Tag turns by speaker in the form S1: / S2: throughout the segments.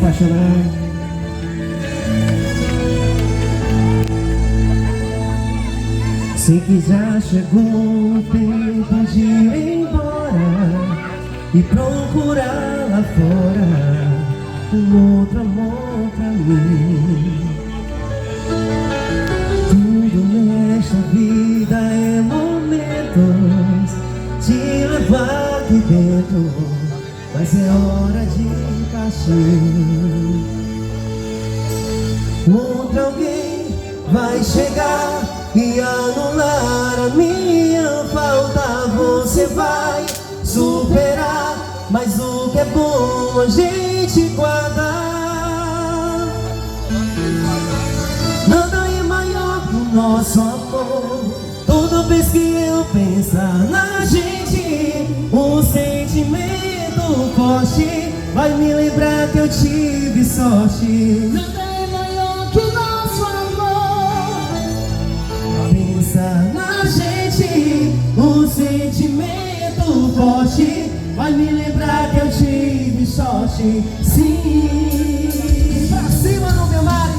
S1: apaixonar. Sei que já chegou o tempo de ir embora e procurar lá fora um outro amor pra mim. Tudo nesta vida é momentos de levar aqui dentro, mas é hora de partir. Outro alguém vai chegar e anular a minha falta. Você vai superar, mas o que é bom a gente guardar. Nada é maior que o nosso amor. Toda vez que eu pensar na gente, um sentimento forte vai me lembrar que eu tive sorte.
S2: Nada é maior que o nosso amor.
S1: Pensa na gente, um sentimento forte vai me lembrar que eu tive sorte. Sim, pra cima no meu mar.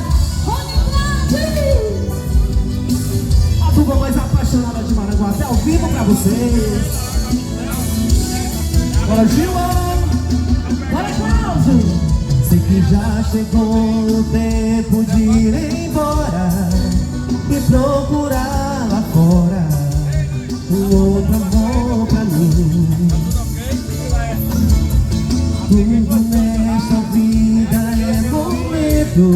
S1: A turma mais apaixonada de Maranguá, até ao vivo pra vocês. Bora, Gilão! Bora, Cláudio! Sei que já chegou o tempo de ir embora e procurar lá fora um outro amor pra mim. Tudo nesta vida é momento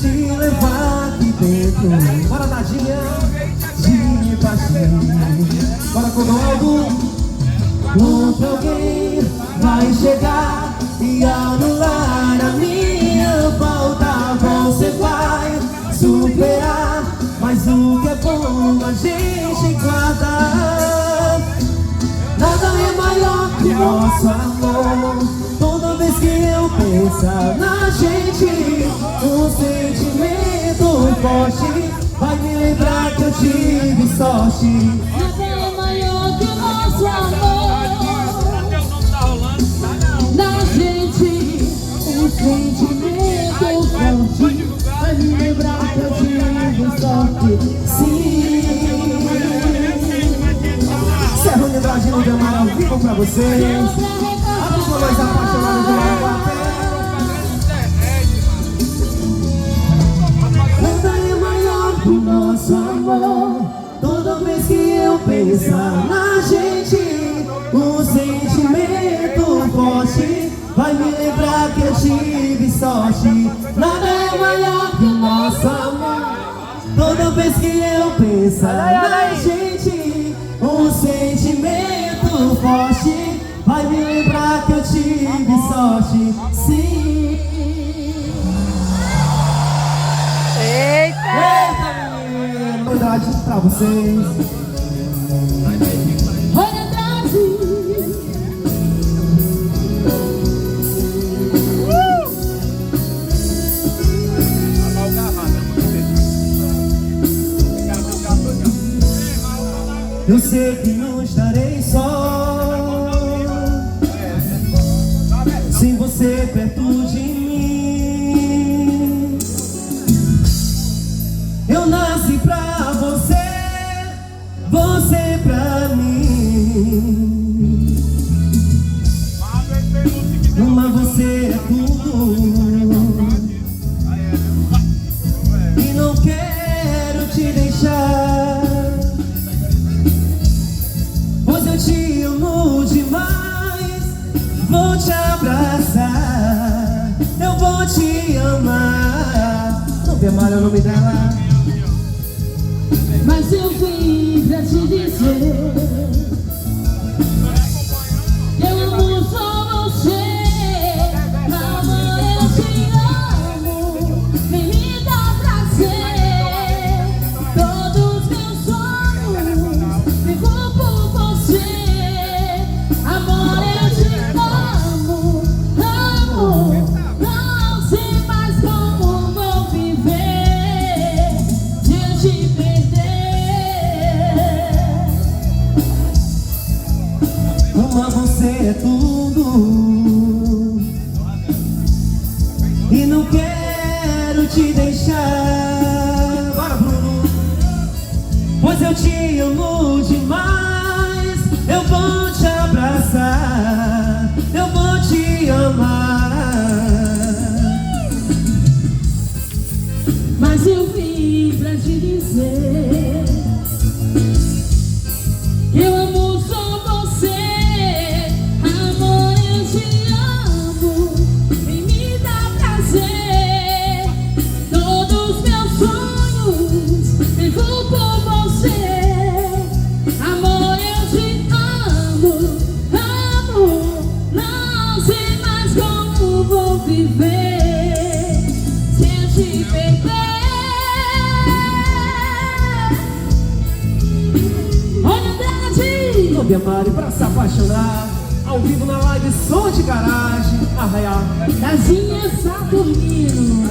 S1: de levar aqui dentro. Bora, Nadinha, de paixão. Bora, Codaldo. Outro alguém vai chegar e anular a minha falta. Você vai superar, mas o que é bom a gente guardar. Nada é maior que o nosso amor. Toda vez que eu pensar na gente, um sentimento forte vai me lembrar que eu tive sorte.
S2: Nada é maior que o nosso amor. Na gente, um sentimento forte vai me lembrar que eu tive sorte.
S1: Sim, Serra Unidade de Amar ao vivo pra vocês. A turma mais apaixonada de Maranguá. Nada é maior que o nosso amor. Toda vez que eu pensar na gente, um sentimento forte vai me lembrar que eu tive sorte. Nada é maior que o nosso amor. Toda vez que eu pensar na gente, um sentimento forte vai me lembrar que eu tive sorte. Sim. Eita, menino! Verdade pra vocês.
S2: Olha, Brasil.
S1: Eu sei que não estarei só, sem você perto de mim. Eu nasci pra você, você pra mim. Mas você é tudo e não quero te deixar, pois eu te amo demais. Vou te abraçar, eu vou te amar. Não me amar é o nome dela.
S2: Mas eu vim pra te dizer, eu amo só você. Amor, eu te amo, vem me dar prazer. Todos meus sonhos vivo por você. Amor, eu te amo, amor. Não sei mais como vou viver se eu te perder.
S1: Ama você é tudo eu te amo demais. Eu vou te abraçar, eu vou te amar.
S2: Mas eu vim pra te dizer que eu amo só você. Amor, eu te amo, vem me dar prazer. Todos meus sonhos vivo por você. Amor, eu te amo, amo. Não sei mais como vou viver sem te perder.
S1: Clube Amari pra se apaixonar, ao vivo na live Som de Garagem, Arraial.
S2: Casinha Saturnino.